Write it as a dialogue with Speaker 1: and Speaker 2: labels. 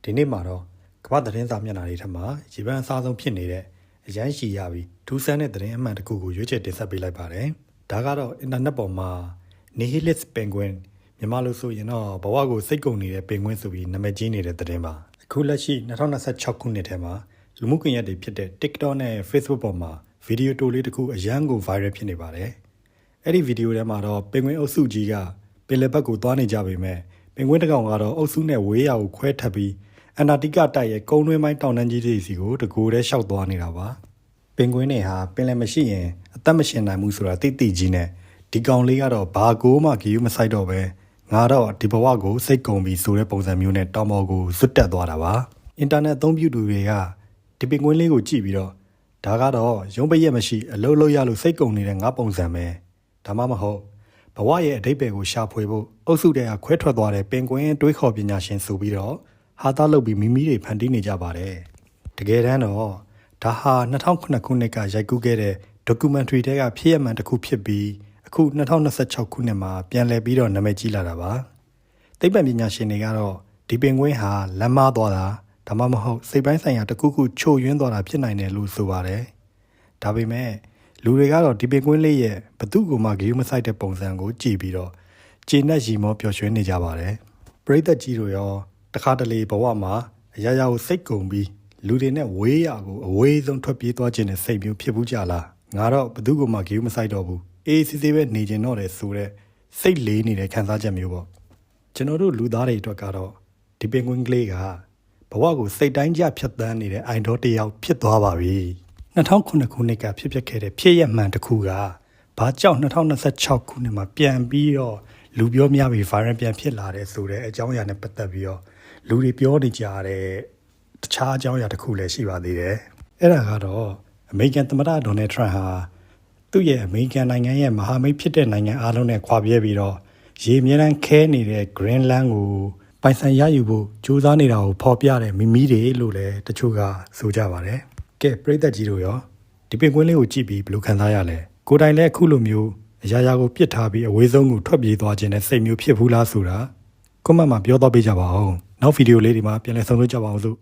Speaker 1: ဒီနေ့မှာတော့ကမ္ဘာသတင်းစာမျက်နှာတွေထက်မှာရေပန်းအစားဆုံးဖြစ်နေတဲ့အရန်ရှိရပြီးထူးဆန်းတဲ့သတင်းအမှန်တစ်ခုကိုရွေးချယ်တင်ဆက်ပေးလိုက်ပါတယ်။ဒါကတော့အင်တာနက်ပေါ်မှာ Nihilist Penguin မြန်မာလိုဆိုရင်တော့ဘဝကိုစိတ်ကုန်နေတဲ့ပင်ဂွင်းဆိုပြီးနာမည်ကြီးနေတဲ့သတင်းပါ။အခုလက်ရှိ2026ခုနှစ်ထဲမှာလူမှုကွန်ရက်တွေဖြစ်တဲ့ TikTok နဲ့ Facebook ပေါ်မှာဗီဒီယိုတိုလေးတစ်ခုအရန်ကို viral ဖြစ်နေပါတယ်။အဲ့ဒီဗီဒီယိုထဲမှာတော့ပင်ဂွင်းအုပ်စုကြီးကပင်လယ်ဘက်ကိုသွားနေကြပေမဲ့ပင်ဂွင်းတစ်ကောင်ကတော့အုပ်စုနဲ့ဝေးရာကိုခွဲထပ်ပြီးအန်တာတိကတိုက်ရဲ့ကုန်းတွင်းပိုင်းတောင်တန်းကြီးတွေစီကိုတကူတည်းရှောက်သွားနေတာပါပင်ဂွင်းတွေဟာပင်လယ်မရှိရင်အသက်မရှင်နိုင်ဘူးဆိုတာသိသိကြီးနဲ့ဒီကောင်လေးကတော့ဘာကိုမှဂီယူမဆိုင်တော့ပဲငါတော့ဒီဘဝကိုစိတ်ကုန်ပြီဆိုတဲ့ပုံစံမျိုးနဲ့တောင်ပေါ်ကိုဇွတ်တက်သွားတာပါအင်တာနက်အသုံးပြုသူတွေကဒီပင်ဂွင်းလေးကိုကြည့်ပြီးတော့ဒါကတော့ရုံးပရက်မရှိအလုံးလုံးရလို့စိတ်ကုန်နေတဲ့ငါပုံစံပဲဒါမှမဟုတ်ဘဝရဲ့အဓိပ္ပာယ်ကိုရှာဖွေဖို့အုပ်စုတွေကခွဲထွက်သွားတဲ့ပင်ဂွင်းတွေးခေါ်ပညာရှင်ဆိုပြီးတော့ဟာသားလုပ်ပြီးမိမိတွေဖန်တီးနေကြပါတယ်တကယ်တမ်းတော့ဒါဟာ2009ခုနှစ်ကရိုက်ကူးခဲ့တဲ့ documentary တွေကဖြစ်ရမှန်တစ်ခုဖြစ်ပြီးအခု2026ခုနှစ်မှာပြန်လည်ပြီးတော့နာမည်ကြီးလာတာပါသိပ္ပံပညာရှင်တွေကတော့ဒီပင်ကွင်းဟာလမ်းမသွားတာဒါမှမဟုတ်စိတ်ပိုင်းဆိုင်ရာတစ်ခုခုချို့ယွင်းသွားတာဖြစ်နိုင်တယ်လို့ဆိုပါတယ်ဒါပေမဲ့လူတွေကတော့ဒီပင်ကွင်းလေးရဲ့ဘသူ့ကိုမှဂရုမစိုက်တဲ့ပုံစံကိုကြည့်ပြီးတော့ကျေနပ်ရီမောပျော်ရွှင်နေကြပါတယ်ပရိသတ်ကြီးတို့ရောတခါတလေဘဝမှာအရာရာကိုစိတ်ကုန်ပြီးလူတွေနဲ့ဝေးရကိုအဝေးဆုံးထွက်ပြေးသွားခြင်းနဲ့စိတ်မျိုးဖြစ်ဘူးကြလားငါတော့ဘသူကမှဂရုမစိုက်တော့ဘူးအေးစစ်စစ်ပဲနေကျင်တော့တယ်ဆိုတဲ့စိတ်လေးနေတဲ့ခံစားချက်မျိုးပေါ့ကျွန်တော်တို့လူသားတွေအတွက်ကတော့ဒီပင်ကွင်းကလေးကဘဝကိုစိတ်တိုင်းကြဖြတ်သန်းနေတဲ့အိုင်ဒေါ်တယောက်ဖြစ်သွားပါပြီ2009ခုနှစ်ကဖြစ်ပျက်ခဲ့တဲ့ဖြစ်ရမှန်တစ်ခုကဘာကြောင့်2026ခုနှစ်မှာပြန်ပြီးတော့လူပြောများပြီး viral ပြန်ဖြစ်လာတဲ့ဆိုတဲ့အကြောင်းအရာနဲ့ပတ်သက်ပြီးတော့လူတွေပြောနေကြတဲ့တခြားအကြောင်းအရာတစ်ခုလည်းရှိပါသေးတယ်။အဲ့ဒါကတော့အမေရိကန်သမ္မတဒေါ်နယ်ထရန့်ဟာသူ့ရဲ့အမေရိကန်နိုင်ငံရဲ့မဟာမိတ်ဖြစ်တဲ့နိုင်ငံအားလုံးနဲ့ခွာပြဲပြီးတော့ရေအမြဲတမ်းခဲနေတဲ့ Greenland ကိုပိုင်ဆိုင်ရယူဖို့ကြိုးစားနေတာကိုဖော်ပြတဲ့မိမိတွေလို့လည်းတချို့ကဆိုကြပါတယ်။ကဲပရိသတ်ကြီးတို့ရောဒီပင်ကွင်းလေးကိုကြည့်ပြီးဘယ်လိုခံစားရလဲ။ကိုယ်တိုင်လည်းအခုလိုမျိုးအရာရာကိုပြစ်ထားပြီးအဝေးဆုံးကိုထွက်ပြေးသွားခြင်းနဲ့စိတ်မျိုးဖြစ်ဘူးလားဆိုတာကွန်မန့်မှာပြောတော့ပေးကြပါဦးနောက်ဗီဒီယိုလေးဒီမှာပြန်လည်ဆုံတွေ့ကြပါအောင်စို့